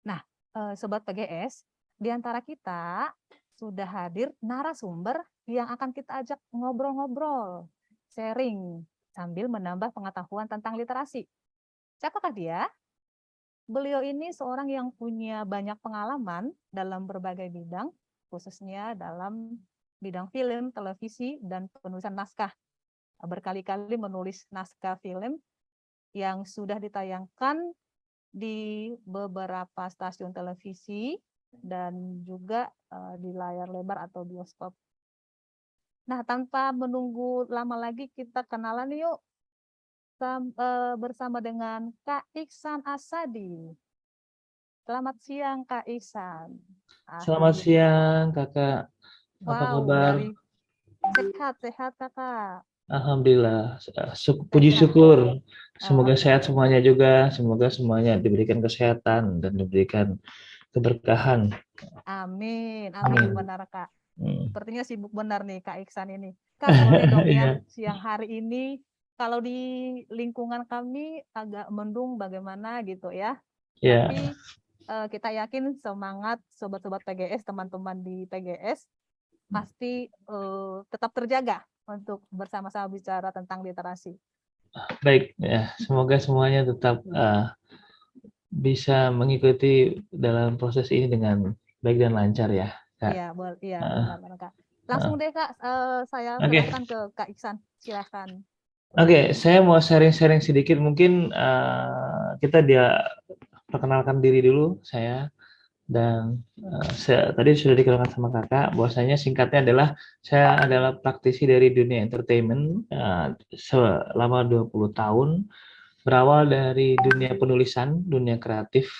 Nah, Sobat PGS, di antara kita sudah hadir narasumber yang akan kita ajak ngobrol-ngobrol, sharing, sambil menambah pengetahuan tentang literasi. Siapakah dia? Beliau ini seorang yang punya banyak pengalaman dalam berbagai bidang, khususnya dalam bidang film, televisi, dan penulisan naskah. Berkali-kali menulis naskah film yang sudah ditayangkan di beberapa stasiun televisi dan juga di layar lebar atau bioskop. Nah, tanpa menunggu lama lagi, kita kenalan yuk bersama dengan Kak Iksan Asadi. Selamat siang, Kak Iksan. Selamat siang, Kakak. Apa Wow, kabar? dari sehat Kakak. Alhamdulillah. Puji Sehat. syukur. Semoga Oke. sehat semuanya juga. Semoga semuanya diberikan kesehatan dan diberikan keberkahan. Amin, amin, Amin. benar Kak. Hmm. Sepertinya sibuk benar nih Kak Iksan ini. Kak, boleh dong ya Iya. siang hari ini, kalau di lingkungan kami agak mendung bagaimana gitu ya. Ya. Tapi kita yakin semangat sobat-sobat PGS, teman-teman di PGS pasti tetap terjaga untuk bersama-sama bicara tentang literasi. Baik. Ya. Semoga semuanya tetap bisa mengikuti dalam proses ini dengan baik dan lancar ya, Kak. Iya, iya Uh, benar-benar Kak. Langsung uh. deh Kak, saya Oke. serahkan ke Kak Iksan. Silakan. Oke, saya mau sharing-sharing sedikit. Mungkin kita perkenalkan diri dulu saya. Dan tadi sudah dikenalkan sama kakak, bahwasanya singkatnya adalah saya adalah praktisi dari dunia entertainment selama 20 tahun, berawal dari dunia penulisan, dunia kreatif,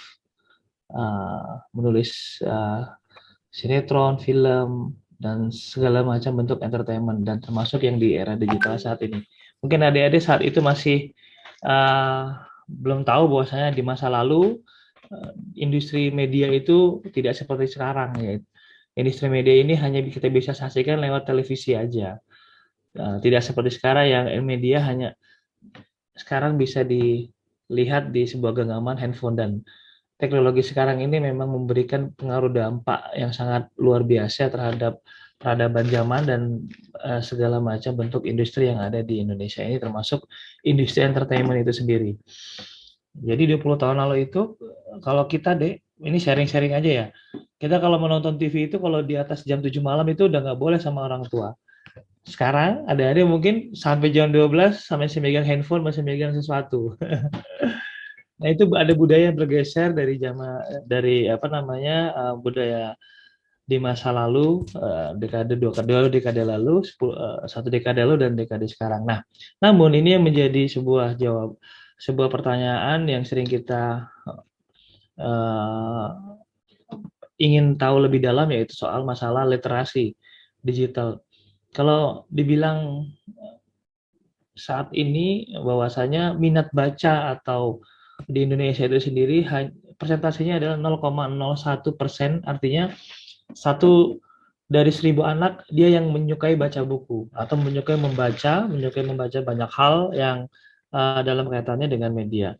menulis sinetron, film, dan segala macam bentuk entertainment, dan termasuk yang di era digital saat ini. Mungkin adik-adik saat itu masih belum tahu bahwasanya di masa lalu industri media itu tidak seperti sekarang ya. Industri media ini hanya kita bisa saksikan lewat televisi aja. Tidak seperti sekarang yang media hanya sekarang bisa dilihat di sebuah genggaman handphone, dan teknologi sekarang ini memang memberikan pengaruh dampak yang sangat luar biasa terhadap peradaban zaman dan segala macam bentuk industri yang ada di Indonesia ini, termasuk industri entertainment itu sendiri. Jadi 20 tahun lalu itu, kalau kita ini sharing-sharing aja ya, kita kalau menonton TV itu kalau di atas jam 7 malam itu udah nggak boleh sama orang tua. Sekarang ada mungkin sampai jam 12 sampai masih megang handphone, masih megang sesuatu. Nah, itu ada budaya yang bergeser dari apa namanya budaya di masa lalu, dekade dekade lalu, satu dekade lalu dan dekade sekarang. Nah, namun ini yang menjadi sebuah pertanyaan yang sering kita uh, ingin tahu lebih dalam, yaitu soal masalah literasi digital. Kalau dibilang saat ini bahwasanya minat baca atau di Indonesia itu sendiri persentasenya adalah 0,01%, artinya satu dari 1.000 anak dia yang menyukai baca buku atau menyukai membaca banyak hal yang dalam kaitannya dengan media.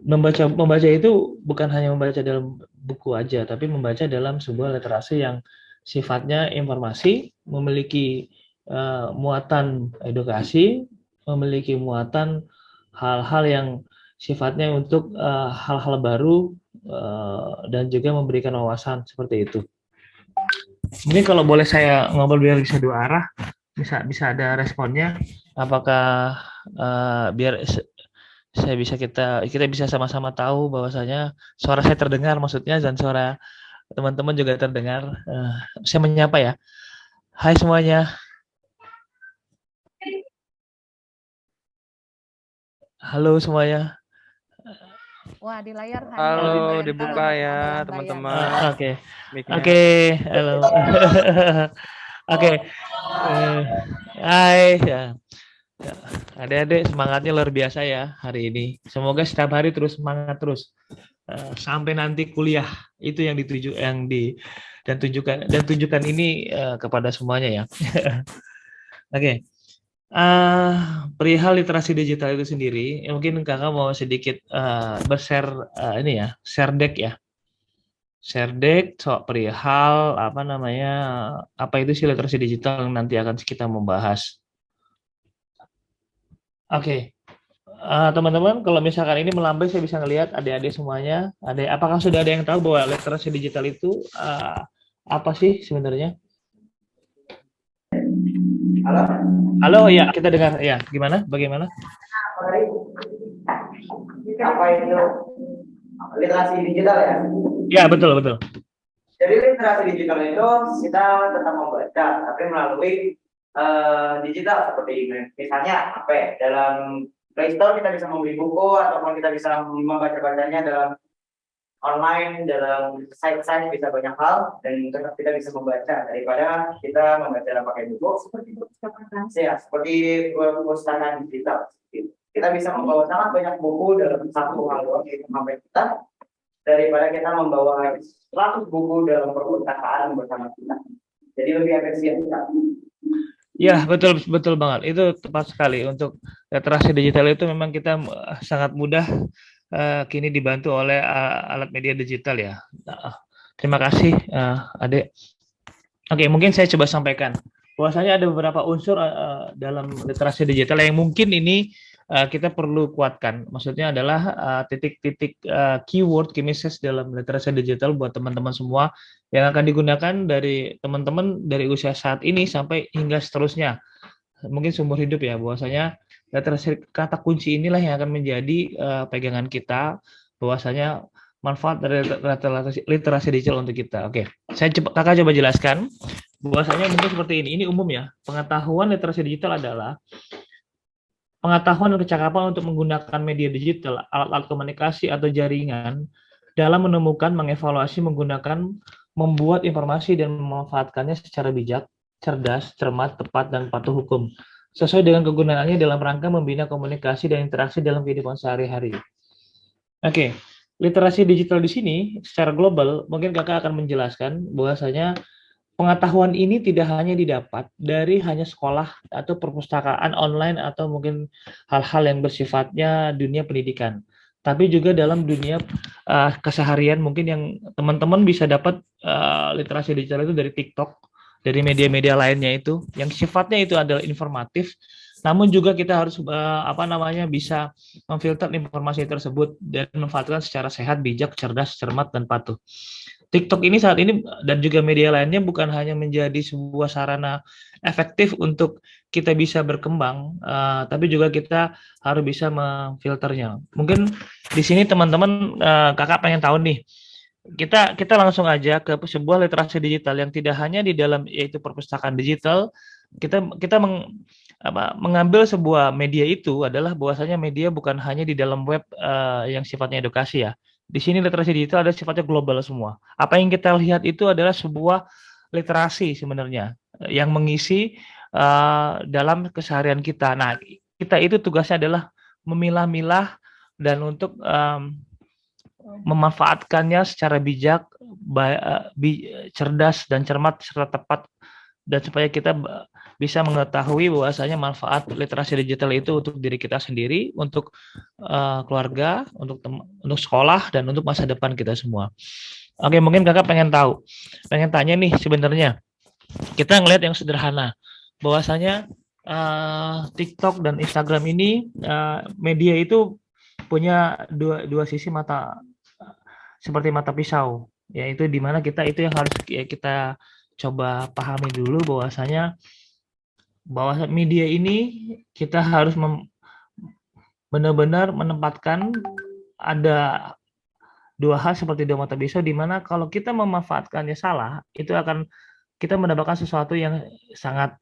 Membaca itu bukan hanya membaca dalam buku aja, tapi membaca dalam sebuah literasi yang sifatnya informasi, memiliki muatan edukasi, memiliki muatan hal-hal yang sifatnya untuk hal-hal baru dan juga memberikan wawasan seperti itu. Mungkin kalau boleh saya ngobrol biar bisa dua arah, bisa ada responnya. Apakah biar saya bisa kita bisa sama-sama tahu bahwasanya suara saya terdengar, maksudnya, dan suara teman-teman juga terdengar. Saya menyapa ya. Hai semuanya. Halo semuanya. Wah, di layar hanya Halo, terbayarkan dibuka ya gambaran teman-teman. bayangan. Oke. Mic-nya. Oke, halo. Oke. Hai ya. Adik-adik semangatnya luar biasa ya hari ini. Semoga setiap hari terus semangat terus sampai nanti kuliah. Itu yang tunjukkan ini kepada semuanya ya. Oke. Perihal literasi digital itu sendiri, mungkin kakak mau sedikit share deck ya. Serdek soal perihal apa namanya, apa itu sih literasi digital yang nanti akan kita membahas. Oke, teman-teman, kalau misalkan ini melambai, saya bisa ngelihat adik-adik semuanya. Apakah sudah ada yang tahu bahwa literasi digital itu apa sih sebenarnya? Halo, Halo, ya kita dengar. Ya, gimana? Bagaimana? apa itu literasi digital ya? Ya, betul betul. Jadi literasi digital itu kita tetap membaca, tapi melalui digital seperti misalnya apa ya, dalam Play Store kita bisa membeli buku ataupun kita bisa membaca-bacanya dalam online, dalam site-site bisa banyak hal dan tetap kita bisa membaca daripada kita membaca dalam pakai buku seperti perpustakaan ya, seperti perpustakaan digital. Kita bisa membawa sangat banyak buku dalam satu hal yang sampai kita daripada kita membawa 100 buku dalam perpustakaan bersama kita. Jadi lebih efisien. Ya, betul betul banget. Itu tepat sekali. Untuk literasi digital itu memang kita sangat mudah kini dibantu oleh alat media digital ya. Terima kasih, Adek. Oke, mungkin saya coba sampaikan bahwasanya ada beberapa unsur dalam literasi digital yang mungkin ini kita perlu kuatkan. Maksudnya adalah titik-titik keyword, key message dalam literasi digital buat teman-teman semua yang akan digunakan dari teman-teman dari usia saat ini sampai hingga seterusnya. Mungkin seumur hidup ya, bahwasanya literasi kata kunci inilah yang akan menjadi pegangan kita, bahwasanya manfaat dari literasi digital untuk kita. Oke, kakak coba jelaskan bahwasanya mungkin seperti ini. Ini umum ya. Pengetahuan literasi digital adalah pengetahuan dan kecakapan untuk menggunakan media digital, alat-alat komunikasi atau jaringan dalam menemukan, mengevaluasi, menggunakan, membuat informasi dan memanfaatkannya secara bijak, cerdas, cermat, tepat, dan patuh hukum. Sesuai dengan kegunaannya dalam rangka membina komunikasi dan interaksi dalam kehidupan sehari-hari. Oke, literasi digital di sini secara global, mungkin kakak akan menjelaskan bahwasanya pengetahuan ini tidak hanya didapat dari hanya sekolah atau perpustakaan online atau mungkin hal-hal yang bersifatnya dunia pendidikan, tapi juga dalam dunia keseharian. Mungkin yang teman-teman bisa dapat literasi digital itu dari TikTok, dari media-media lainnya itu yang sifatnya itu adalah informatif, namun juga kita harus bisa memfilter informasi tersebut dan memanfaatkan secara sehat, bijak, cerdas, cermat, dan patuh. TikTok ini saat ini dan juga media lainnya bukan hanya menjadi sebuah sarana efektif untuk kita bisa berkembang, tapi juga kita harus bisa memfilternya. Mungkin di sini teman-teman, kakak pengen tahu nih, kita langsung aja ke sebuah literasi digital yang tidak hanya di dalam yaitu perpustakaan digital. Kita mengambil sebuah media itu adalah bahwasanya media bukan hanya di dalam web yang sifatnya edukasi ya. Di sini literasi digital ada sifatnya global semua. Apa yang kita lihat itu adalah sebuah literasi sebenarnya yang mengisi dalam keseharian kita. Nah, kita itu tugasnya adalah memilah-milah dan untuk memanfaatkannya secara bijak, cerdas dan cermat serta tepat, dan supaya kita bisa mengetahui bahwasanya manfaat literasi digital itu untuk diri kita sendiri, untuk keluarga, untuk sekolah, dan untuk masa depan kita semua. Oke, mungkin kakak pengen tanya nih sebenarnya. Kita ngelihat yang sederhana, bahwasanya TikTok dan Instagram ini media itu punya dua sisi mata, seperti mata pisau, yaitu di mana kita itu yang harus kita coba pahami dulu bahwasanya bahwa media ini kita harus benar-benar menempatkan ada dua hal seperti dua mata pisau, di mana kalau kita memanfaatkannya salah itu akan kita mendapatkan sesuatu yang sangat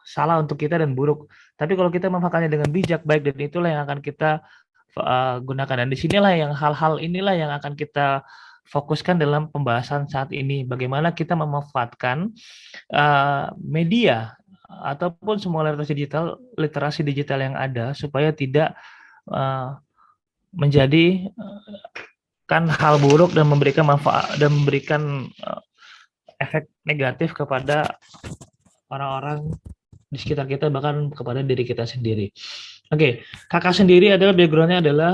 salah untuk kita dan buruk. Tapi kalau kita memanfaatkannya dengan bijak, baik, dan itulah yang akan kita gunakan. Dan disinilah yang hal-hal inilah yang akan kita fokuskan dalam pembahasan saat ini. Bagaimana kita memanfaatkan media ataupun semua literasi digital yang ada supaya tidak menjadi kan hal buruk dan memberikan manfaat dan memberikan efek negatif kepada orang-orang di sekitar kita, bahkan kepada diri kita sendiri. Oke, kakak sendiri adalah backgroundnya adalah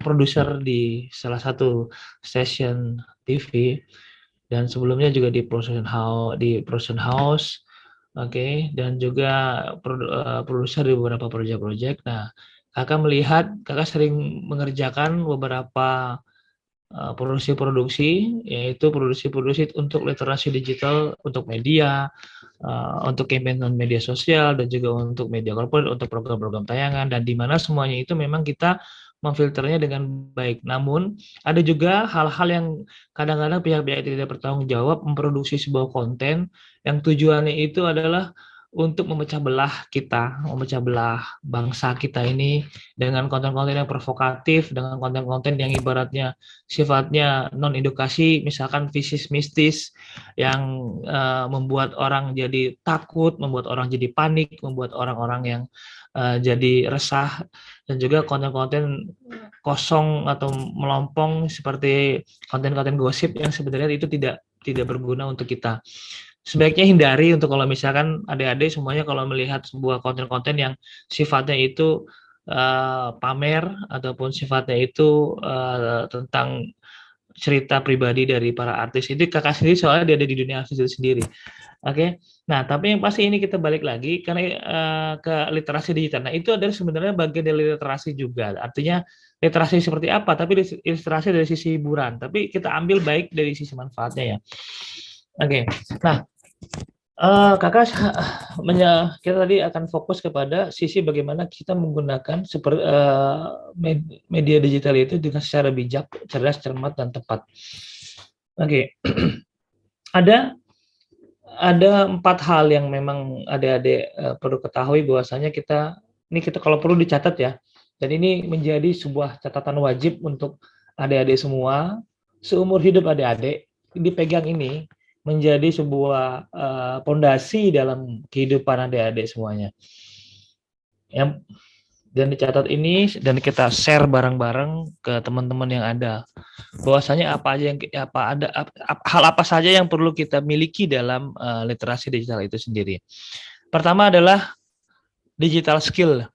produser di salah satu stasiun TV dan sebelumnya juga di production house, oke, dan juga produser di beberapa proyek-proyek. Nah, kakak melihat kakak sering mengerjakan beberapa produksi-produksi, yaitu produksi-produksi untuk literasi digital, untuk media, untuk campaign media sosial dan juga untuk media corporate, untuk program-program tayangan, dan di mana semuanya itu memang kita memfilternya dengan baik. Namun ada juga hal-hal yang kadang-kadang pihak-pihak tidak bertanggung jawab memproduksi sebuah konten yang tujuannya itu adalah untuk memecah belah kita, memecah belah bangsa kita ini dengan konten-konten yang provokatif, dengan konten-konten yang ibaratnya sifatnya non edukasi, misalkan fisis mistis yang membuat orang jadi takut, membuat orang jadi panik, membuat orang-orang yang jadi resah, dan juga konten-konten kosong atau melompong seperti konten-konten gosip yang sebenarnya itu tidak berguna untuk kita. Sebaiknya hindari untuk kalau misalkan adik-adik semuanya kalau melihat sebuah konten-konten yang sifatnya itu pamer ataupun sifatnya itu tentang cerita pribadi dari para artis itu kakak sendiri soalnya dia ada di dunia artis itu sendiri. Oke. Nah, tapi yang pasti ini kita balik lagi karena ke literasi digital. Nah, itu adalah sebenarnya bagian dari literasi juga. Artinya literasi seperti apa? Tapi literasi dari sisi hiburan. Tapi kita ambil baik dari sisi manfaatnya ya. Oke. Nah, kakak kita tadi akan fokus kepada sisi bagaimana kita menggunakan media digital itu dengan secara bijak, cerdas, cermat, dan tepat. Oke. Ada 4 hal yang memang adik-adik perlu ketahui bahwasanya kita kalau perlu dicatat ya. Dan ini menjadi sebuah catatan wajib untuk adik-adik semua seumur hidup adik-adik dipegang ini menjadi sebuah pondasi dalam kehidupan adik-adik semuanya. Yang dan dicatat ini dan kita share bareng-bareng ke teman-teman yang ada. Bahwasanya hal apa saja yang perlu kita miliki dalam literasi digital itu sendiri. Pertama adalah digital skill,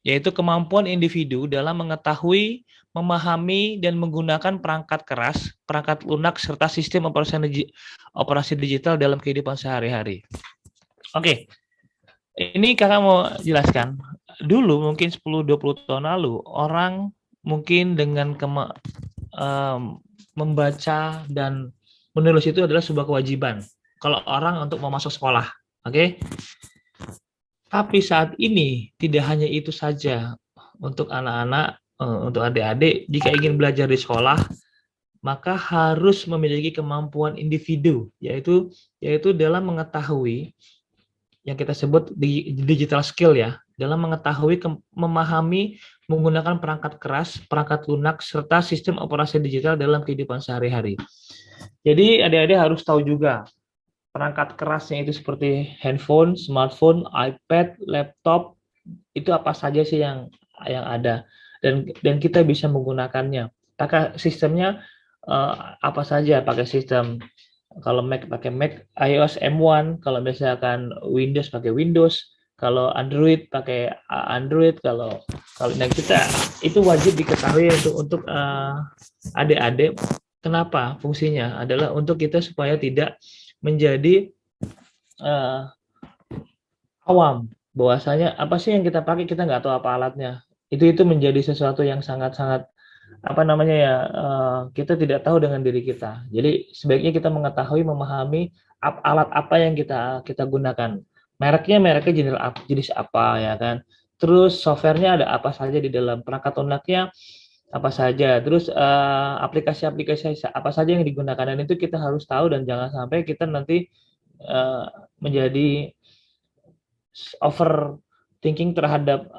yaitu kemampuan individu dalam mengetahui, memahami, dan menggunakan perangkat keras, perangkat lunak, serta sistem operasi digital dalam kehidupan sehari-hari. Oke, ini kakak mau jelaskan. Dulu mungkin 10-20 tahun lalu, orang mungkin dengan membaca dan menulis itu adalah sebuah kewajiban kalau orang untuk mau masuk sekolah. Oke? Tapi saat ini tidak hanya itu saja untuk anak-anak, untuk adik-adik, jika ingin belajar di sekolah, maka harus memiliki kemampuan individu, yaitu dalam mengetahui yang kita sebut digital skill ya, dalam mengetahui, memahami, menggunakan perangkat keras, perangkat lunak, serta sistem operasi digital dalam kehidupan sehari-hari. Jadi adik-adik harus tahu juga perangkat kerasnya itu seperti handphone, smartphone, iPad, laptop, itu apa saja sih yang ada dan kita bisa menggunakannya. Pakai sistemnya apa saja, pakai sistem kalau Mac pakai Mac iOS M1, kalau misalkan Windows pakai Windows, kalau Android pakai Android, kalau kita itu wajib diketahui untuk adik-adik. Kenapa? Fungsinya adalah untuk kita supaya tidak menjadi awam, bahwasanya apa sih yang kita pakai kita nggak tahu apa alatnya. Itu menjadi sesuatu yang sangat-sangat kita tidak tahu dengan diri kita. Jadi sebaiknya kita mengetahui, memahami alat apa yang kita gunakan. Mereknya jenis apa ya kan. Terus softwarenya ada apa saja di dalam, perangkat lunaknya apa saja. Terus aplikasi-aplikasi apa saja yang digunakan, dan itu kita harus tahu dan jangan sampai kita nanti menjadi overthinking terhadap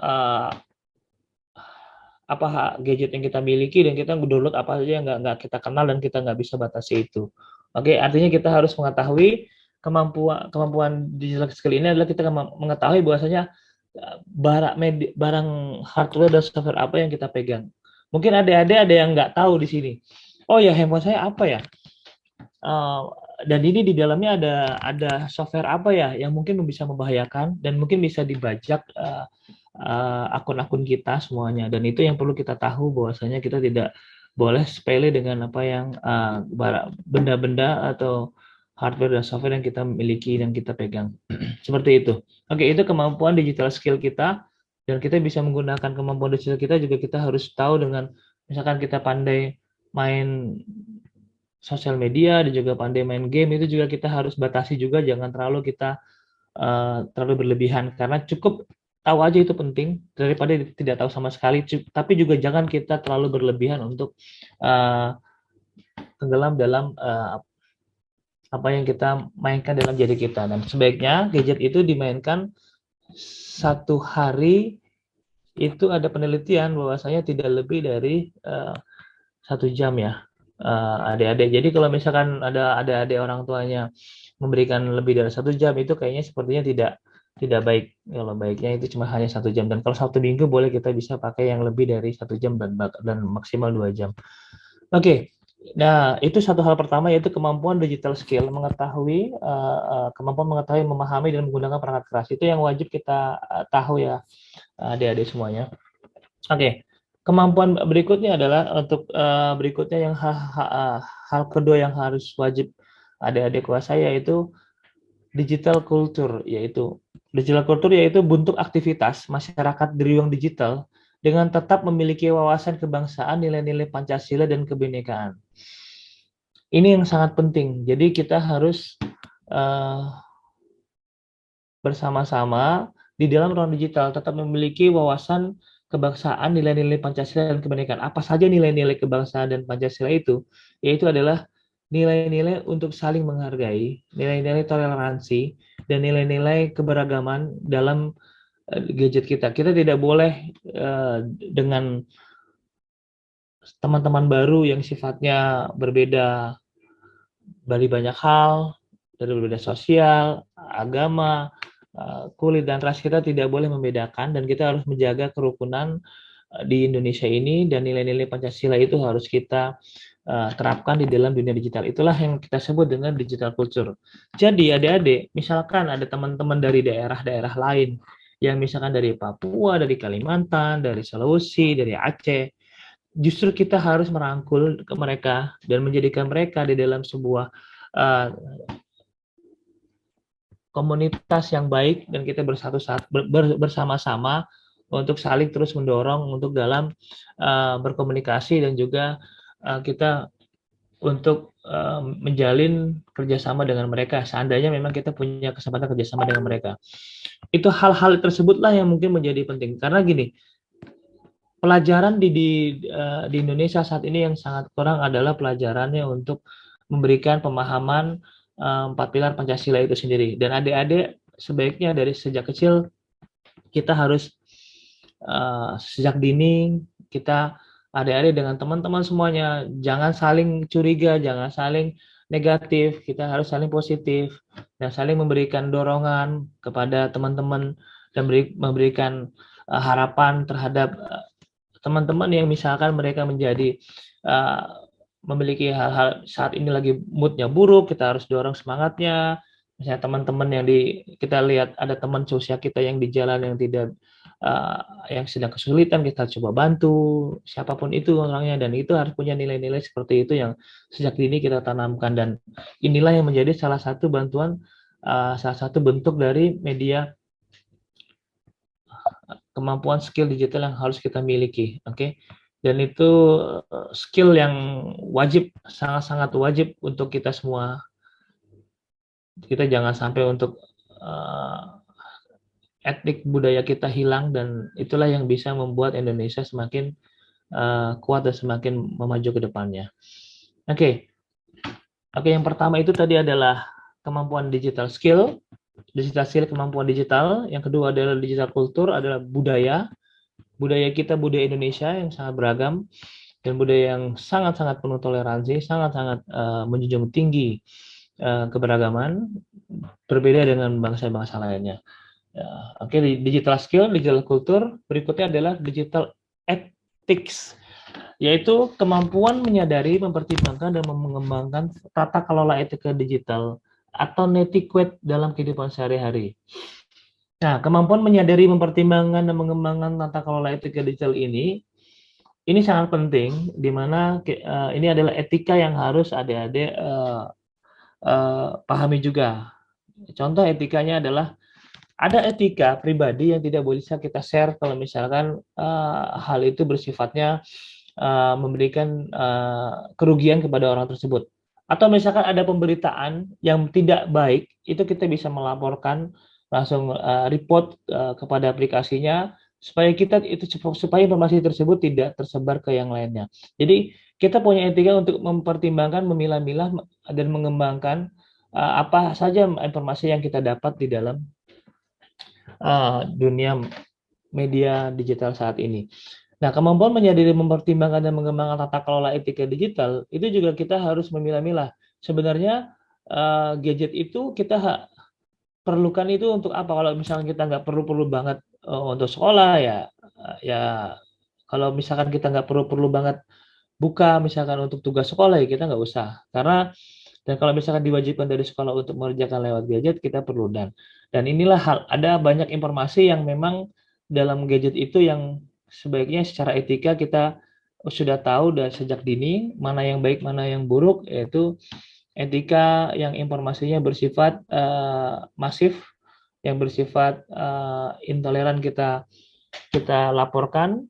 apa gadget yang kita miliki dan kita download apa saja yang nggak kita kenal dan kita nggak bisa batasi itu. Oke, artinya kita harus mengetahui kemampuan digital skill ini adalah kita mengetahui bahwasanya barang hardware dan software apa yang kita pegang. Mungkin ada yang nggak tahu di sini. Oh ya, handphone saya apa ya? Dan ini di dalamnya ada software apa ya yang mungkin bisa membahayakan dan mungkin bisa dibajak akun-akun kita semuanya, dan itu yang perlu kita tahu bahwasanya kita tidak boleh sepele dengan apa yang benda-benda atau hardware dan software yang kita miliki dan kita pegang. Seperti itu. Oke, itu kemampuan digital skill kita, dan kita bisa menggunakan kemampuan digital kita juga kita harus tahu dengan misalkan kita pandai main sosial media dan juga pandai main game, itu juga kita harus batasi juga, jangan terlalu kita terlalu berlebihan, karena cukup tahu aja itu penting daripada tidak tahu sama sekali, tapi juga jangan kita terlalu berlebihan untuk tenggelam dalam apa yang kita mainkan dalam diri kita. Dan sebaiknya gadget itu dimainkan satu hari, itu ada penelitian bahwasanya tidak lebih dari 1 jam ya, adik-adik. Jadi kalau misalkan ada adik-adik orang tuanya memberikan lebih dari 1 jam, itu kayaknya sepertinya tidak baik. Kalau baiknya itu cuma hanya 1 jam, dan kalau Sabtu Minggu boleh kita bisa pakai yang lebih dari 1 jam dan maksimal 2 jam. Oke. Nah, itu satu hal pertama, yaitu kemampuan digital skill, mengetahui kemampuan mengetahui, memahami dan menggunakan perangkat keras. Itu yang wajib kita tahu ya, adik-adik semuanya. Oke. Kemampuan berikutnya adalah untuk berikutnya yang hal kedua yang harus wajib adik-adik kuasai, yaitu digital culture, yaitu bentuk aktivitas masyarakat di ruang digital dengan tetap memiliki wawasan kebangsaan, nilai-nilai Pancasila dan kebinekaan. Ini yang sangat penting. Jadi kita harus bersama-sama di dalam ruang digital tetap memiliki wawasan kebangsaan, nilai-nilai Pancasila dan kebinekaan. Apa saja nilai-nilai kebangsaan dan Pancasila itu? Yaitu adalah nilai-nilai untuk saling menghargai, nilai-nilai toleransi, dan nilai-nilai keberagaman dalam gadget kita. Kita tidak boleh dengan teman-teman baru yang sifatnya berbeda dari banyak hal, dari berbeda sosial, agama, kulit dan ras, kita tidak boleh membedakan, dan kita harus menjaga kerukunan di Indonesia ini, dan nilai-nilai Pancasila itu harus kita terapkan di dalam dunia digital. Itulah yang kita sebut dengan digital culture. Jadi adik-adik, misalkan ada teman-teman dari daerah-daerah lain, yang misalkan dari Papua, dari Kalimantan, dari Sulawesi, dari Aceh, justru kita harus merangkul ke mereka dan menjadikan mereka di dalam sebuah komunitas yang baik, dan kita bersama-sama untuk saling terus mendorong untuk dalam berkomunikasi, dan juga kita untuk menjalin kerjasama dengan mereka seandainya memang kita punya kesempatan kerjasama dengan mereka. Itu hal-hal tersebutlah yang mungkin menjadi penting, karena gini, pelajaran di Indonesia saat ini yang sangat kurang adalah pelajarannya untuk memberikan pemahaman 4 pilar Pancasila itu sendiri. Dan adik-adik sebaiknya dari sejak kecil kita harus sejak dini kita adik-adik dengan teman-teman semuanya jangan saling curiga, jangan saling negatif, kita harus saling positif dan saling memberikan dorongan kepada teman-teman dan memberikan harapan terhadap teman-teman yang misalkan mereka menjadi memiliki hal-hal saat ini lagi moodnya buruk, kita harus dorong semangatnya. Misalnya teman-teman yang kita lihat ada teman seusia kita yang di jalan yang tidak yang sedang kesulitan, kita coba bantu siapapun itu orangnya, dan itu harus punya nilai-nilai seperti itu yang sejak dini kita tanamkan, dan inilah yang menjadi salah satu bantuan, salah satu bentuk dari media kemampuan skill digital yang harus kita miliki, oke? Dan itu skill yang wajib, sangat-sangat wajib untuk kita semua. Kita jangan sampai untuk etnik budaya kita hilang, dan itulah yang bisa membuat Indonesia semakin kuat dan semakin memaju ke depannya. Oke, yang pertama itu tadi adalah kemampuan digital skill, kemampuan digital. Yang kedua adalah digital culture, adalah budaya kita, budaya Indonesia yang sangat beragam dan budaya yang sangat-sangat penuh toleransi, sangat-sangat menjunjung tinggi keberagaman, berbeda dengan bangsa-bangsa lainnya. Oke, digital skill, digital culture. Berikutnya adalah digital ethics, yaitu kemampuan menyadari, mempertimbangkan, dan mengembangkan tata kelola etika digital atau netiquette dalam kehidupan sehari-hari. Nah, kemampuan menyadari, mempertimbangkan, dan mengembangkan tata kelola etika digital ini sangat penting, di mana ini adalah etika yang harus adik-adik pahami juga. Contoh etikanya adalah ada etika pribadi yang tidak bisa kita share kalau misalkan hal itu bersifatnya memberikan kerugian kepada orang tersebut. Atau misalkan ada pemberitaan yang tidak baik, itu kita bisa melaporkan langsung report kepada aplikasinya supaya supaya informasi tersebut tidak tersebar ke yang lainnya. Jadi kita punya etika untuk mempertimbangkan, memilah-milah dan mengembangkan apa saja informasi yang kita dapat di dalam dunia media digital saat ini. Nah, kemampuan menyadari, mempertimbangkan, dan mengembangkan tata kelola etika digital itu juga kita harus memilah-milah. Sebenarnya gadget itu kita perlukan itu untuk apa? Kalau misalnya kita nggak perlu-perlu banget untuk sekolah ya kalau misalkan kita nggak perlu-perlu banget buka misalkan untuk tugas sekolah ya kita nggak usah. Dan kalau misalkan diwajibkan dari sekolah untuk mengerjakan lewat gadget, kita perlu dan inilah ada banyak informasi yang memang dalam gadget itu yang sebaiknya secara etika kita sudah tahu dan sejak dini mana yang baik, mana yang buruk, yaitu etika yang informasinya bersifat masif, yang bersifat intoleran kita laporkan,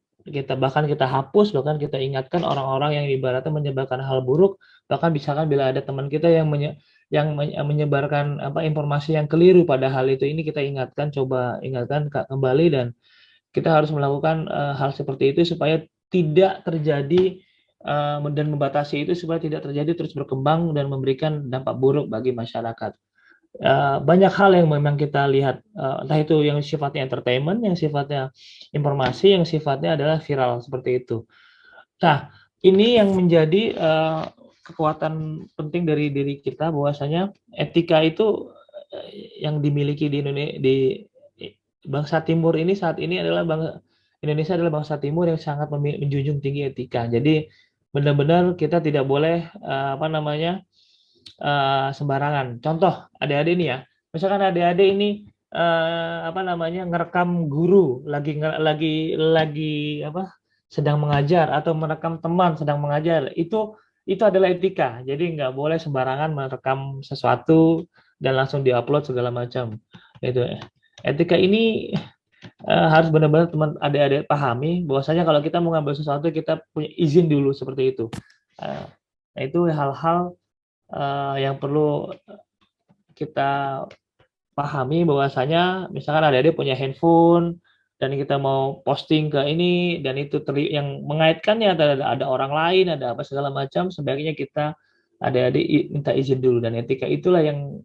bahkan kita hapus, bahkan kita ingatkan orang-orang yang ibaratnya menyebarkan hal buruk, bahkan misalkan bila ada teman kita yang menyebarkan informasi yang keliru pada hal itu, ini kita coba ingatkan kembali, dan kita harus melakukan hal seperti itu supaya tidak terjadi dan membatasi itu supaya tidak terjadi terus berkembang dan memberikan dampak buruk bagi masyarakat. Banyak hal yang memang kita lihat, entah itu yang sifatnya entertainment, yang sifatnya informasi, yang sifatnya adalah viral seperti itu. Nah, ini yang menjadi kekuatan penting dari diri kita, bahwasanya etika itu yang dimiliki di Indonesia, di bangsa Timur ini saat ini adalah Indonesia adalah bangsa Timur yang sangat menjunjung tinggi etika. Jadi benar-benar kita tidak boleh sembarangan. Contoh adik-adik ini ya, misalkan adik-adik ini ngerekam guru lagi sedang mengajar, atau merekam teman sedang mengajar, itu adalah etika. Jadi nggak boleh sembarangan merekam sesuatu dan langsung diupload segala macam. Itu etika ini harus benar-benar teman adik-adik pahami, bahwasanya kalau kita mau ngambil sesuatu kita punya izin dulu seperti itu. Nah, itu hal-hal yang perlu kita pahami, bahwasanya misalkan adik-adik punya handphone dan kita mau posting ke ini, dan itu yang mengaitkannya ada orang lain, ada apa segala macam, sebaiknya kita adik-adik minta izin dulu, dan etika itulah yang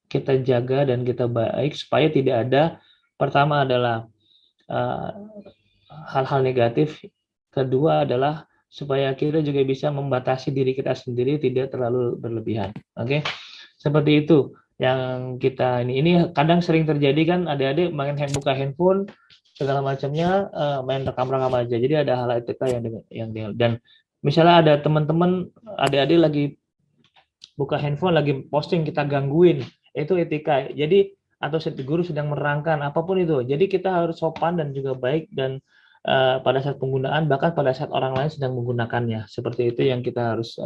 kita jaga dan kita baik supaya tidak ada, pertama adalah hal-hal negatif, kedua adalah supaya kita juga bisa membatasi diri kita sendiri tidak terlalu berlebihan. Oke, seperti itu yang kita ini kadang sering terjadi kan, adik-adik buka handphone segala macamnya, main rekam-rekam aja. Jadi ada hal etika yang dan misalnya ada teman-teman adik-adik lagi buka handphone lagi posting, kita gangguin, itu etika. Jadi atau guru sedang menerangkan apapun itu, jadi kita harus sopan dan juga baik, dan pada saat penggunaan, bahkan pada saat orang lain sedang menggunakannya. Seperti itu yang kita harus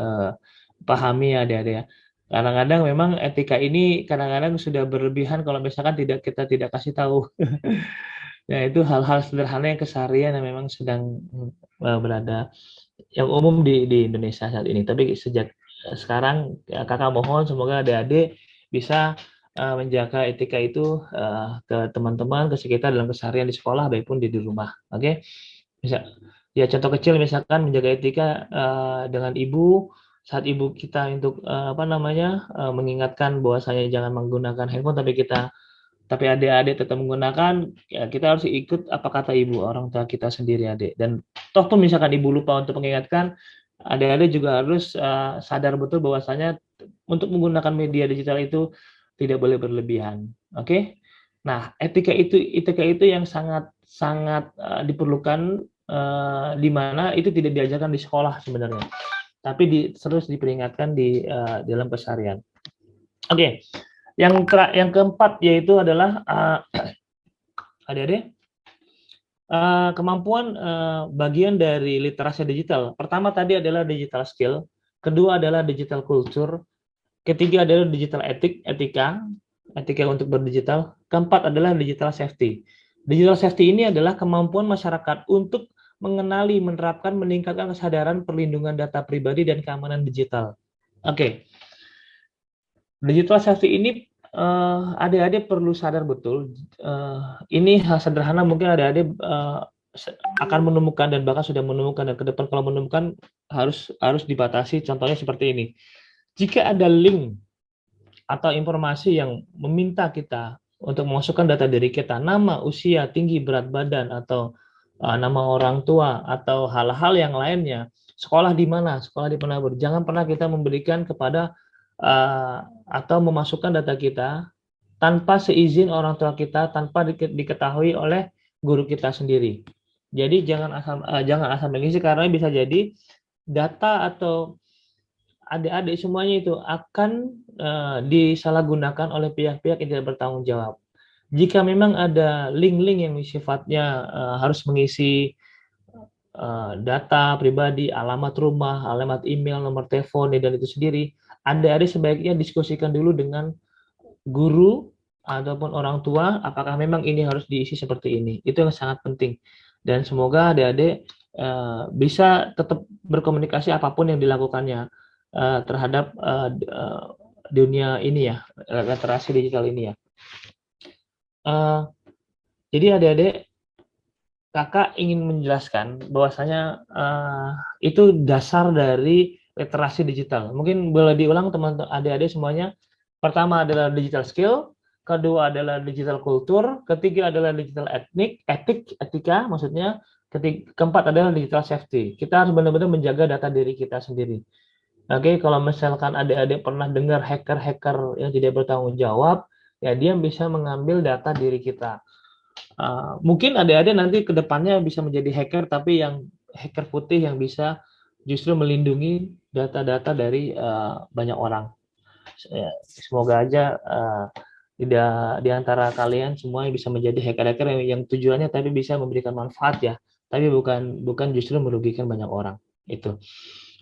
pahami ya adik-adik ya. Kadang-kadang memang etika ini kadang-kadang sudah berlebihan kalau misalkan kita tidak kasih tahu. Ya, itu hal-hal sederhana yang keseharian yang memang sedang berada, yang umum di Indonesia saat ini. Tapi sejak sekarang kakak mohon semoga adik-adik bisa menjaga etika itu ke teman-teman, ke sekitar dalam keseharian di sekolah, baik pun di rumah. Oke, bisa ya, contoh kecil misalkan menjaga etika dengan ibu, saat ibu kita untuk mengingatkan bahwasanya jangan menggunakan handphone, tapi adik-adik tetap menggunakan, ya kita harus ikut apa kata ibu, orang tua kita sendiri, adik. Dan toh pun misalkan ibu lupa untuk mengingatkan, adik-adik juga harus sadar betul bahwasanya untuk menggunakan media digital itu tidak boleh berlebihan. Oke? Nah, etika itu yang sangat sangat diperlukan, di mana itu tidak diajarkan di sekolah sebenarnya, tapi terus diperingatkan di dalam keseharian. Oke. Yang keempat yaitu adalah adik-adik, kemampuan bagian dari literasi digital. Pertama tadi adalah digital skill, kedua adalah digital culture, ketiga adalah digital etika untuk berdigital, keempat adalah digital safety. Digital safety ini adalah kemampuan masyarakat untuk mengenali, menerapkan, meningkatkan kesadaran perlindungan data pribadi dan keamanan digital. Oke. Digital safety ini adik-adik perlu sadar betul. Ini hal sederhana, mungkin adik-adik akan menemukan dan bahkan sudah menemukan, dan ke depan kalau menemukan harus dibatasi. Contohnya seperti ini. Jika ada link atau informasi yang meminta kita untuk memasukkan data diri kita, nama, usia, tinggi, berat badan, atau nama orang tua, atau hal-hal yang lainnya, sekolah di mana, sekolah di mana, jangan pernah kita memberikan kepada atau memasukkan data kita tanpa seizin orang tua kita, tanpa diketahui oleh guru kita sendiri. Jadi jangan asal mengisi, karena bisa jadi data atau adik-adik semuanya itu akan disalahgunakan oleh pihak-pihak yang tidak bertanggung jawab. Jika memang ada link-link yang sifatnya harus mengisi data pribadi, alamat rumah, alamat email, nomor telepon, dan itu sendiri, adik-adik sebaiknya diskusikan dulu dengan guru ataupun orang tua, apakah memang ini harus diisi seperti ini. Itu yang sangat penting. Dan semoga adik-adik bisa tetap berkomunikasi apapun yang dilakukannya terhadap dunia ini ya, literasi digital ini ya. Jadi adik-adik, kakak ingin menjelaskan bahwasanya itu dasar dari literasi digital. Mungkin boleh diulang teman-teman adik-adik semuanya. Pertama adalah digital skill, kedua adalah digital culture, ketiga adalah digital etika maksudnya, keempat adalah digital safety. Kita harus benar-benar menjaga data diri kita sendiri. Oke, kalau misalkan adik-adik pernah dengar hacker-hacker yang tidak bertanggung jawab, ya dia bisa mengambil data diri kita. Mungkin adik-adik nanti ke depannya bisa menjadi hacker, tapi yang hacker putih yang bisa justru melindungi data-data dari banyak orang. Semoga aja tidak di antara kalian semua bisa menjadi hacker-hacker yang tujuannya tapi bisa memberikan manfaat ya, tapi bukan justru merugikan banyak orang. Itu.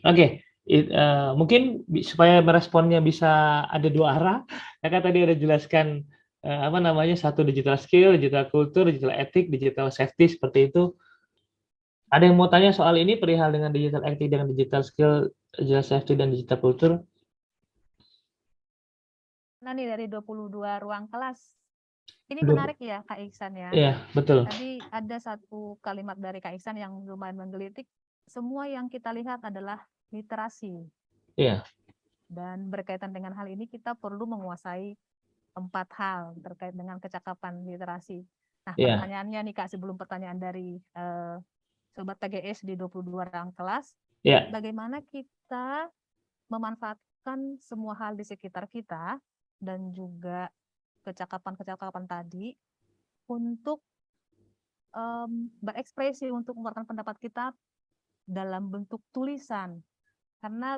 Oke. Mungkin supaya meresponnya bisa ada dua arah, kakak tadi udah jelaskan satu digital skill, digital culture, digital etik, digital safety, seperti itu. Ada yang mau tanya soal ini perihal dengan digital etik, dengan digital skill, digital safety, dan digital culture? Nah nih dari 22 ruang kelas. Ini menarik ya Kak Iksan ya. Iya, betul. Tadi ada satu kalimat dari Kak Iksan yang lumayan menggelitik. Semua yang kita lihat adalah literasi. Iya. Dan berkaitan dengan hal ini kita perlu menguasai 4 hal terkait dengan kecakapan literasi. Nah, pertanyaannya nih Kak, sebelum pertanyaan dari Sobat PGS di 22 ruang kelas, bagaimana kita memanfaatkan semua hal di sekitar kita dan juga kecakapan-kecakapan tadi untuk berekspresi, untuk mengeluarkan pendapat kita dalam bentuk tulisan. Karena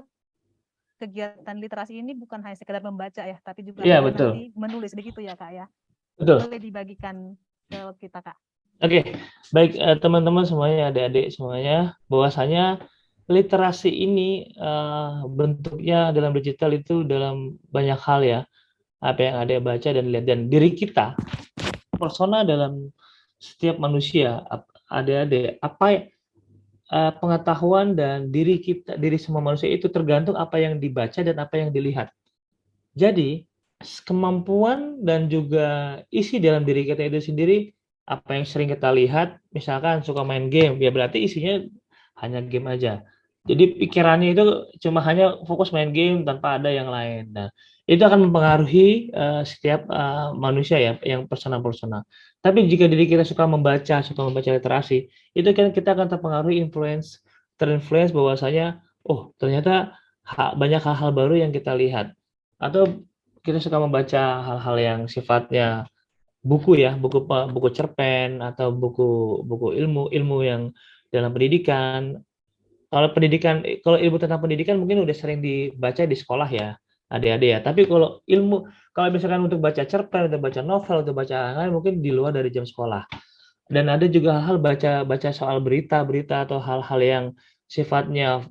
kegiatan literasi ini bukan hanya sekedar membaca ya, tapi juga nanti menulis, begitu ya Kak ya. Betul. Boleh dibagikan ke kita Kak. Oke, baik teman-teman semuanya, adik-adik semuanya, bahwasanya literasi ini bentuknya dalam digital itu dalam banyak hal ya. Apa yang adik baca dan lihat, dan diri kita, persona dalam setiap manusia, adik-adik, apa pengetahuan dan diri kita, diri semua manusia itu tergantung apa yang dibaca dan apa yang dilihat. Jadi kemampuan dan juga isi dalam diri kita itu sendiri, apa yang sering kita lihat, misalkan suka main game, ya berarti isinya hanya game aja. Jadi pikirannya itu cuma hanya fokus main game tanpa ada yang lain. Nah, itu akan mempengaruhi setiap manusia ya, yang persona-persona. Tapi jika diri kita suka membaca literasi, itu kan kita akan terpengaruhi terinfluence bahwasanya, oh ternyata banyak hal-hal baru yang kita lihat. Atau kita suka membaca hal-hal yang sifatnya buku ya, buku cerpen atau buku ilmu yang dalam pendidikan. Kalau ilmu tentang pendidikan mungkin udah sering dibaca di sekolah ya. adik-adik ya. Tapi kalau kalau misalkan untuk baca cerpen, untuk baca novel, untuk baca hal lain mungkin di luar dari jam sekolah. Dan ada juga hal baca soal berita-berita atau hal-hal yang sifatnya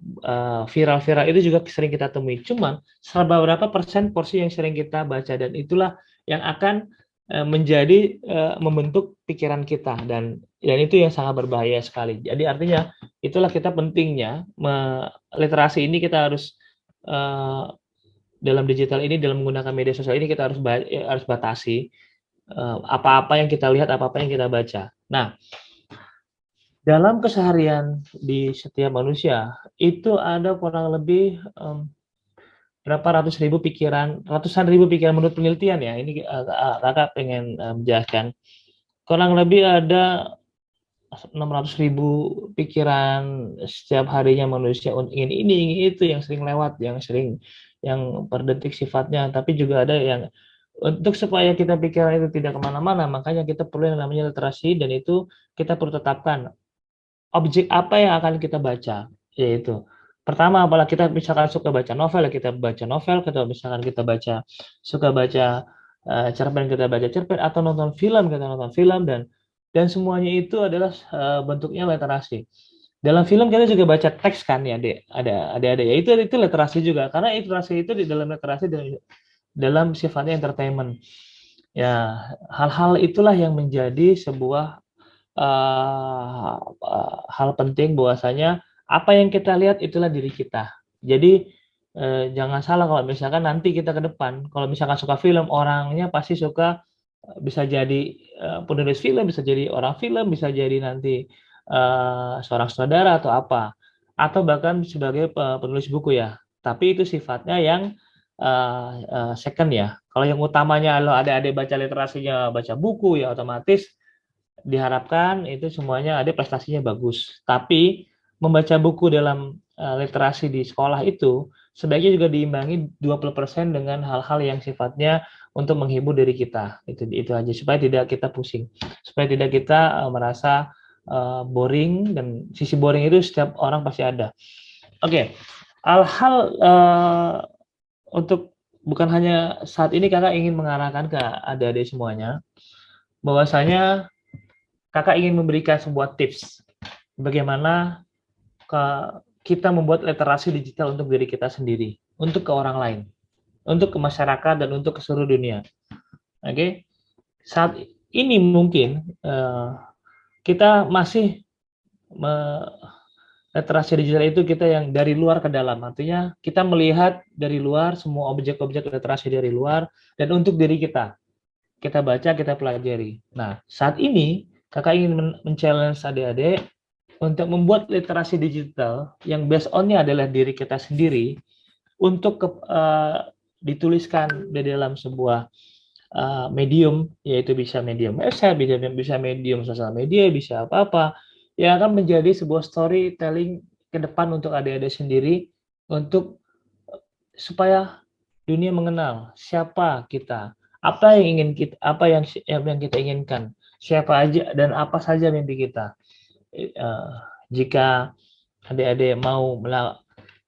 viral-viral itu juga sering kita temui. Cuman berapa persen porsi yang sering kita baca dan itulah yang akan menjadi membentuk pikiran kita dan itu yang sangat berbahaya sekali. Jadi artinya itulah kita pentingnya literasi ini kita harus dalam digital ini dalam menggunakan media sosial ini kita harus batasi apa-apa yang kita lihat, apa-apa yang kita baca. Nah, dalam keseharian di setiap manusia itu ada kurang lebih ratusan ribu pikiran menurut penelitian ya. Ini kakak pengen menjelaskan. Kurang lebih ada 600.000 pikiran setiap harinya manusia ingin ini, ingin itu yang sering lewat, yang per detik sifatnya. Tapi juga ada yang untuk supaya kita pikiran itu tidak kemana-mana, makanya kita perlu yang namanya literasi dan itu kita perlu tetapkan objek apa yang akan kita baca, yaitu pertama apalagi kita misalkan suka baca novel, ya kita baca novel, atau misalkan kita suka baca cerpen, kita baca cerpen, atau nonton film, kita nonton film dan semuanya itu adalah bentuknya literasi. Dalam film kita juga baca teks kan ya, ada ya itu literasi juga karena literasi itu di dalam literasi dalam sifatnya entertainment. Ya, hal-hal itulah yang menjadi sebuah hal penting bahwasanya apa yang kita lihat itulah diri kita. Jadi jangan salah kalau misalkan nanti kita ke depan, kalau misalkan suka film, orangnya pasti suka bisa jadi penulis film, bisa jadi orang film, bisa jadi nanti seorang sutradara atau apa, atau bahkan sebagai penulis buku ya. Tapi itu sifatnya yang second ya. Kalau yang utamanya lo adik-adik baca literasinya, baca buku ya otomatis diharapkan itu semuanya ada prestasinya bagus. Tapi membaca buku dalam literasi di sekolah itu sebaiknya juga diimbangi 20% dengan hal-hal yang sifatnya untuk menghibur diri kita. Itu aja supaya tidak kita pusing. Supaya tidak kita merasa boring dan sisi boring itu setiap orang pasti ada. Oke. Hal-hal untuk bukan hanya saat ini kakak ingin mengarahkan ke adik-adik semuanya bahwasanya kakak ingin memberikan sebuah tips bagaimana kita membuat literasi digital untuk diri kita sendiri, untuk ke orang lain, untuk ke masyarakat dan untuk ke seluruh dunia. Oke, saat ini mungkin kita masih literasi digital itu kita yang dari luar ke dalam, artinya kita melihat dari luar semua objek-objek literasi dari luar dan untuk diri kita baca, kita pelajari. Nah, saat ini kakak ingin men-challenge adik-adik untuk membuat literasi digital yang based on-nya adalah diri kita sendiri untuk dituliskan di dalam sebuah medium, yaitu bisa medium website, bisa medium sosial media, bisa apa-apa, yang akan menjadi sebuah storytelling ke depan untuk adik-adik sendiri untuk supaya dunia mengenal siapa kita, apa yang kita inginkan, siapa aja dan apa saja mimpi kita. Jika adik-adik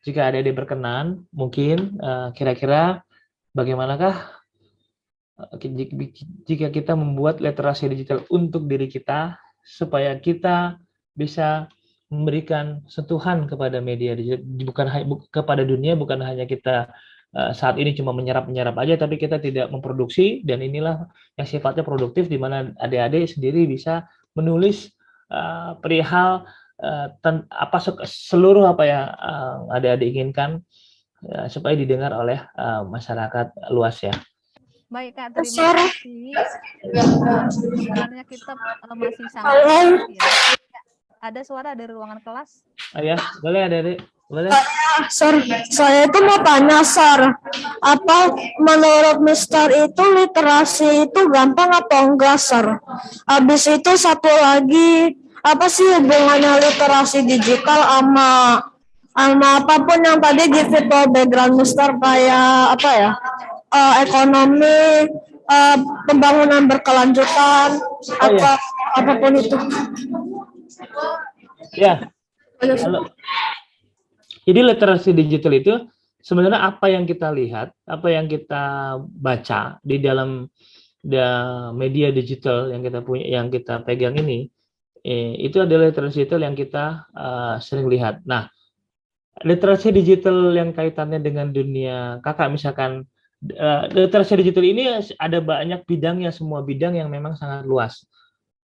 jika adik-adik berkenan, mungkin kira-kira bagaimanakah jika kita membuat literasi digital untuk diri kita supaya kita bisa memberikan sentuhan kepada media digital, kepada dunia, bukan hanya kita saat ini cuma menyerap aja, tapi kita tidak memproduksi, dan inilah yang sifatnya produktif, di mana adik-adik sendiri bisa menulis perihal seluruh apa yang adik-adik inginkan supaya didengar oleh masyarakat luas ya. Baik Kak, terima kasih. Sebenarnya kita masih sangat ya. Ada suara dari ruangan kelas? Ya, boleh adik-adik. Boleh. Saya itu mau tanya, Sar. Apa menurut Mister itu literasi itu gampang atau enggak, Sar? Habis itu satu lagi, apa sih hubungannya literasi digital sama apapun yang tadi give it all background Mister, kayak apa ya? Ekonomi, pembangunan berkelanjutan, atau apapun itu. Ya. Halo. Jadi literasi digital itu sebenarnya apa yang kita lihat, apa yang kita baca di dalam media digital yang kita punya, yang kita pegang ini, itu adalah literasi digital yang kita sering lihat. Nah, literasi digital yang kaitannya dengan dunia kakak, misalkan literasi digital ini ada banyak bidangnya, semua bidang yang memang sangat luas.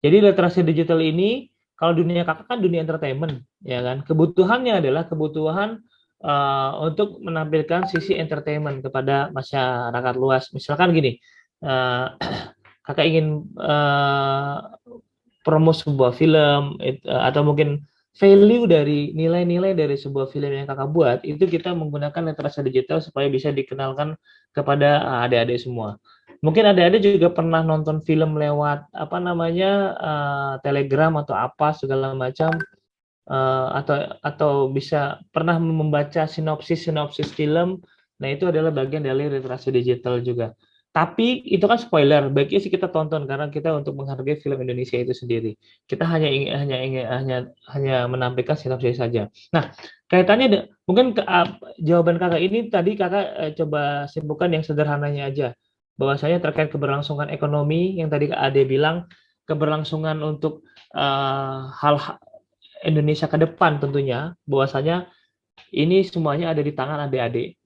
Jadi literasi digital ini, kalau dunia kakak kan dunia entertainment, ya kan? Kebutuhannya adalah kebutuhan untuk menampilkan sisi entertainment kepada masyarakat luas. Misalkan gini, kakak ingin promo sebuah film, atau mungkin value dari nilai-nilai dari sebuah film yang kakak buat, itu kita menggunakan literasi digital supaya bisa dikenalkan kepada adik-adik semua. Mungkin adik-adik juga pernah nonton film lewat apa namanya Telegram atau apa segala macam, atau bisa pernah membaca sinopsis film. Nah, itu adalah bagian dari literasi digital juga. Tapi itu kan spoiler, baiknya sih kita tonton karena kita untuk menghargai film Indonesia itu sendiri. Kita hanya menampilkan sinopsis saja. Nah, kaitannya mungkin jawaban kakak ini tadi kakak coba simpulkan yang sederhananya aja, bahwasanya terkait keberlangsungan ekonomi yang tadi Kak Ade bilang, keberlangsungan untuk hal Indonesia ke depan tentunya, bahwasanya ini semuanya ada di tangan adik-adik.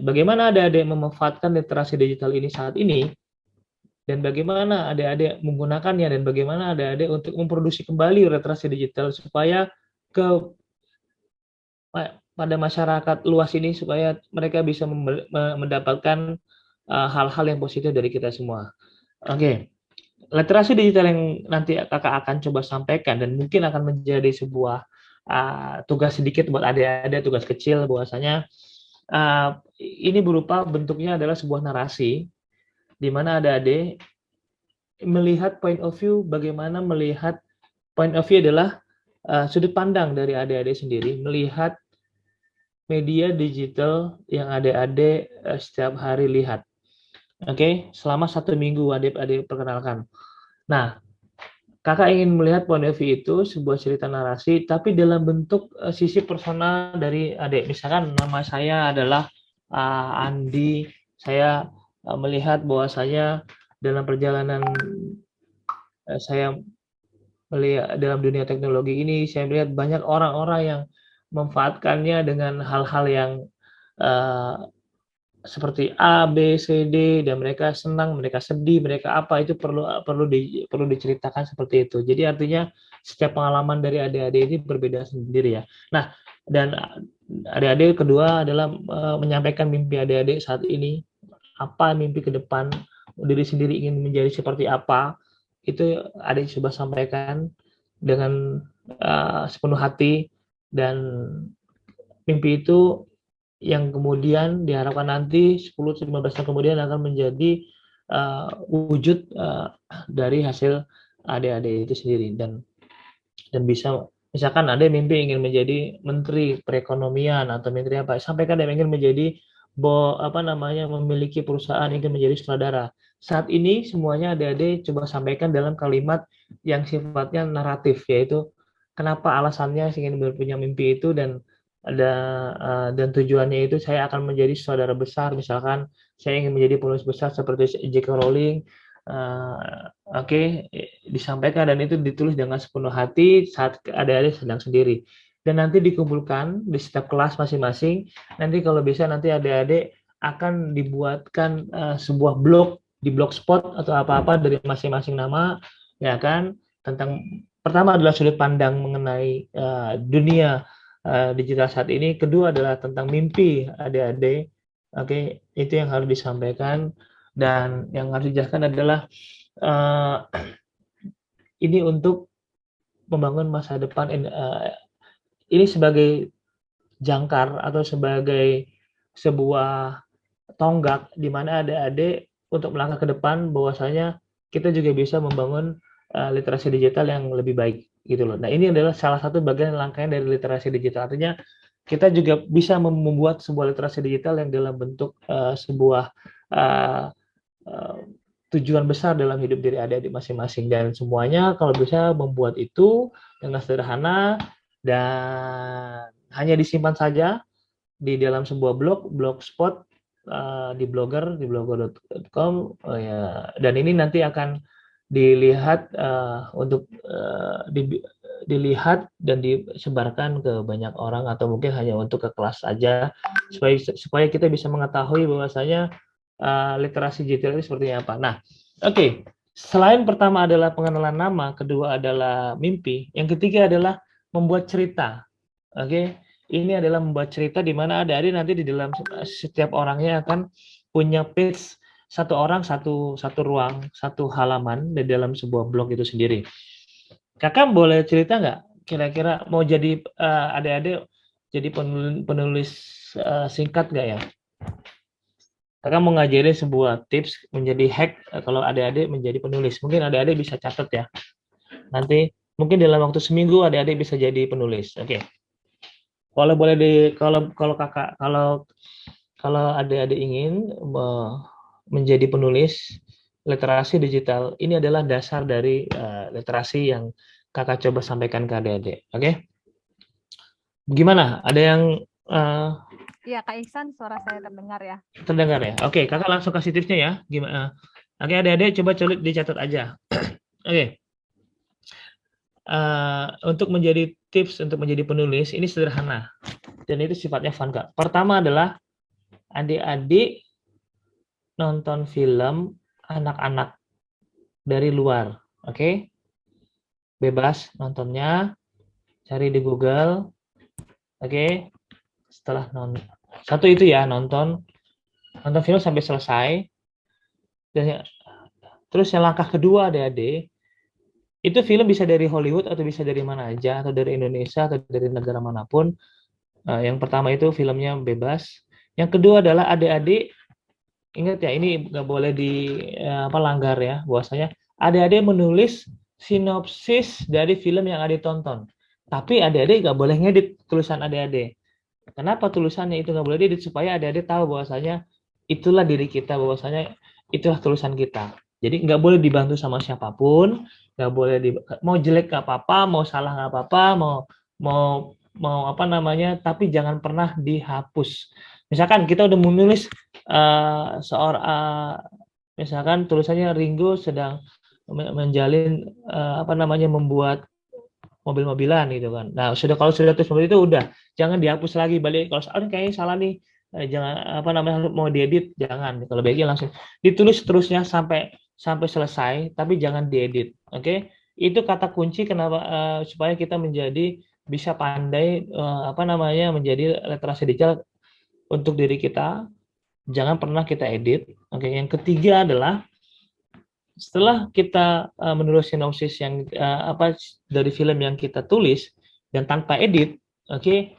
Bagaimana adik-adik memanfaatkan literasi digital ini saat ini, dan bagaimana adik-adik menggunakannya, dan bagaimana adik-adik untuk memproduksi kembali literasi digital supaya pada masyarakat luas ini, supaya mereka bisa mendapatkan hal-hal yang positif dari kita semua. Oke. Literasi digital yang nanti kakak akan coba sampaikan dan mungkin akan menjadi sebuah tugas sedikit buat adik-adik, tugas kecil, bahwasanya ini berupa bentuknya adalah sebuah narasi di mana adik-adik melihat point of view, bagaimana melihat point of view adalah sudut pandang dari adik-adik sendiri melihat media digital yang adik-adik setiap hari lihat. Oke, selama 1 minggu adik-adik perkenalkan. Nah, kakak ingin melihat point of view itu, sebuah cerita narasi, tapi dalam bentuk sisi personal dari adik. Misalkan nama saya adalah Andi, saya melihat bahwasanya dalam perjalanan saya melihat dalam dunia teknologi ini, saya melihat banyak orang-orang yang memanfaatkannya dengan hal-hal yang seperti A, B, C, D, dan mereka senang, mereka sedih, mereka apa, itu perlu diceritakan seperti itu. Jadi artinya setiap pengalaman dari adik-adik ini berbeda sendiri ya. Nah, dan adik-adik kedua adalah menyampaikan mimpi adik-adik saat ini, apa mimpi ke depan, diri sendiri ingin menjadi seperti apa, itu adik coba sampaikan dengan sepenuh hati, dan mimpi itu yang kemudian diharapkan nanti 10-15 tahun kemudian akan menjadi wujud dari hasil adik-adik itu sendiri, dan bisa, misalkan ada mimpi ingin menjadi menteri perekonomian atau menteri apa, sampaikan dia ingin menjadi memiliki perusahaan, ingin menjadi sutradara. Saat ini semuanya adik-adik coba sampaikan dalam kalimat yang sifatnya naratif, yaitu kenapa alasannya ingin punya mimpi itu, dan tujuannya itu saya akan menjadi sutradara besar, misalkan saya ingin menjadi penulis besar seperti J.K. Rowling. Disampaikan dan itu ditulis dengan sepenuh hati saat adik-adik sedang sendiri, dan nanti dikumpulkan di setiap kelas masing-masing. Nanti kalau bisa nanti adik-adik akan dibuatkan sebuah blog di Blogspot atau apa-apa dari masing-masing nama, ya kan, tentang pertama adalah sudut pandang mengenai dunia digital saat ini, kedua adalah tentang mimpi adik-adik. Itu yang harus disampaikan, dan yang harus dijelaskan adalah ini untuk membangun masa depan, ini sebagai jangkar atau sebagai sebuah tonggak di mana adik-adik untuk melangkah ke depan, bahwasanya kita juga bisa membangun literasi digital yang lebih baik gitu loh. Nah, ini adalah salah satu bagian rangkaian dari literasi digital. Artinya kita juga bisa membuat sebuah literasi digital yang dalam bentuk sebuah tujuan besar dalam hidup diri adik-adik masing-masing, dan semuanya kalau bisa membuat itu dengan sederhana dan hanya disimpan saja, di dalam sebuah blogspot, di Blogger, di blogger.com, ya. Dan ini nanti akan dilihat untuk dilihat dan disebarkan ke banyak orang atau mungkin hanya untuk ke kelas saja supaya kita bisa mengetahui bahwasanya literasi digital itu seperti apa. Nah, oke. Selain pertama adalah pengenalan nama, kedua adalah mimpi, yang ketiga adalah membuat cerita. Oke. Ini adalah membuat cerita di mana adik-adik nanti di dalam setiap orangnya akan punya page, satu orang satu ruang, satu halaman di dalam sebuah blog itu sendiri. Kakak boleh cerita nggak kira-kira mau jadi adik-adik jadi penulis singkat nggak ya? Kakak mau ngajarin sebuah tips menjadi hack kalau adik-adik menjadi penulis. Mungkin adik-adik bisa catat ya. Nanti mungkin dalam waktu seminggu adik-adik bisa jadi penulis. Oke. Kalau boleh kalau kakak kalau adik-adik ingin menjadi penulis literasi digital, ini adalah dasar dari literasi yang kakak coba sampaikan ke adik-adik. Oke? Gimana? Ada yang Iya, Kak Ihsan, suara saya terdengar ya. terdengar ya? Oke, kakak langsung kasih tipsnya ya. Gimana? Oke, adik-adik coba dicatat aja. Oke. Untuk menjadi tips untuk menjadi penulis ini sederhana dan itu sifatnya fun, Kak. Pertama adalah adik-adik nonton film anak-anak dari luar, oke? Bebas nontonnya, cari di Google, oke? Setelah satu itu ya, nonton film sampai selesai. Dan terus yang langkah kedua adik-adik, itu film bisa dari Hollywood atau bisa dari mana aja, atau dari Indonesia atau dari negara manapun. Yang pertama itu filmnya bebas. Yang kedua adalah adik-adik ingat ya, ini nggak boleh langgar ya, bahwasanya adik-adik menulis sinopsis dari film yang adik tonton. Tapi adik-adik nggak boleh ngedit tulisan adik-adik. Kenapa tulisannya itu nggak boleh diedit? Supaya adik-adik tahu bahwasanya itulah diri kita, bahwasanya itulah tulisan kita. Jadi nggak boleh dibantu sama siapapun, nggak boleh mau jelek nggak apa-apa, mau salah nggak apa-apa, mau apa namanya, tapi jangan pernah dihapus. Misalkan kita udah menulis misalkan tulisannya Ringo sedang menjalin membuat mobil-mobilan gitu kan. Nah, kalau sudah tulis mobil itu udah jangan dihapus lagi, balik kalau kayaknya salah nih, jangan mau diedit, jangan. Kalau baiknya langsung ditulis terusnya sampai selesai, tapi jangan diedit. Oke? Itu kata kunci kenapa supaya kita bisa pandai menjadi literasi digital untuk diri kita. Jangan pernah kita edit. Oke? Yang ketiga adalah setelah kita menulis sinopsis yang dari film yang kita tulis dan tanpa edit, oke,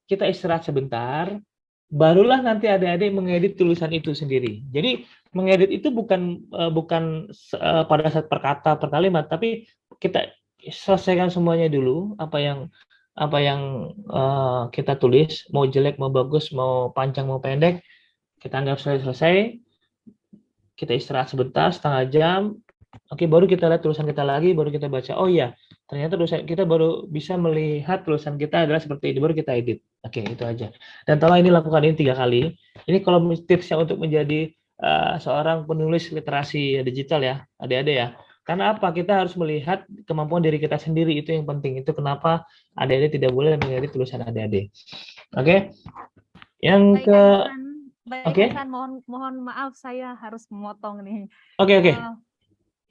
kita istirahat sebentar, barulah nanti adik-adik mengedit tulisan itu sendiri. Jadi mengedit itu bukan pada saat per kata per kalimat, tapi kita selesaikan semuanya dulu apa yang kita tulis, mau jelek mau bagus, mau panjang mau pendek, kita anggap selesai. Kita istirahat sebentar, setengah jam, oke, baru kita lihat tulisan kita lagi, baru kita baca, oh iya, ternyata tulisan kita baru bisa melihat tulisan kita adalah seperti ini, baru kita edit. Oke, itu aja. Dan tolong ini lakukan ini 3 kali. Ini kalau tipsnya untuk menjadi seorang penulis literasi digital ya, adik-adik ya. Karena apa? Kita harus melihat kemampuan diri kita sendiri, itu yang penting. Itu kenapa adik-adik tidak boleh mengedit tulisan adik-adik. Oke? Yang Baik, Ihsan, mohon maaf saya harus memotong nih. Oke.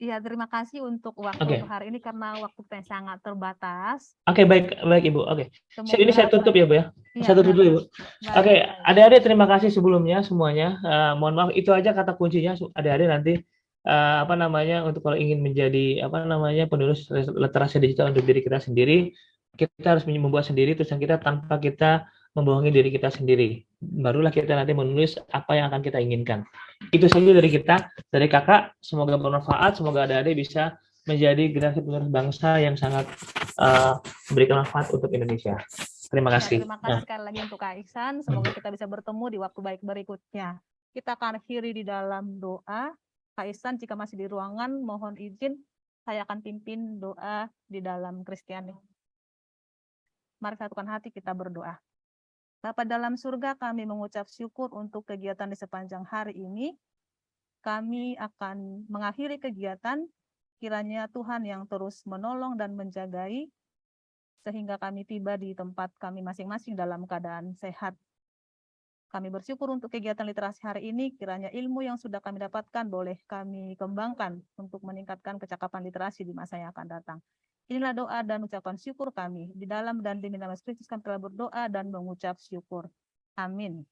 Iya, terima kasih untuk waktu untuk hari ini karena waktu kita sangat terbatas. Oke, baik Ibu. Oke. Ini saya tutup ya Bu ya. Saya tutup dulu Ibu. Oke, adik-adik terima kasih sebelumnya semuanya. Mohon maaf itu aja kata kuncinya adik-adik nanti untuk kalau ingin menjadi penulis literasi digital untuk diri kita sendiri, kita harus membuat sendiri tulisan kita tanpa kita membohongi diri kita sendiri. Barulah kita nanti menulis apa yang akan kita inginkan. Itu saja dari kita, dari kakak. Semoga bermanfaat, semoga adik-adik bisa menjadi generasi penerus bangsa yang sangat memberikan manfaat untuk Indonesia. Terima kasih. Terima kasih sekali lagi untuk Kak Ihsan. Semoga kita bisa bertemu di waktu baik berikutnya. Kita akan akhiri di dalam doa. Kak Ihsan, jika masih di ruangan, mohon izin saya akan pimpin doa di dalam Kristiani. Mari satukan hati kita berdoa. Bapa dalam surga, kami mengucap syukur untuk kegiatan di sepanjang hari ini. Kami akan mengakhiri kegiatan, kiranya Tuhan yang terus menolong dan menjagai, sehingga kami tiba di tempat kami masing-masing dalam keadaan sehat. Kami bersyukur untuk kegiatan literasi hari ini, kiranya ilmu yang sudah kami dapatkan boleh kami kembangkan untuk meningkatkan kecakapan literasi di masa yang akan datang. Inilah doa dan ucapan syukur kami. Di dalam dan demi nama Yesus Kristus kami telah berdoa dan mengucap syukur. Amin.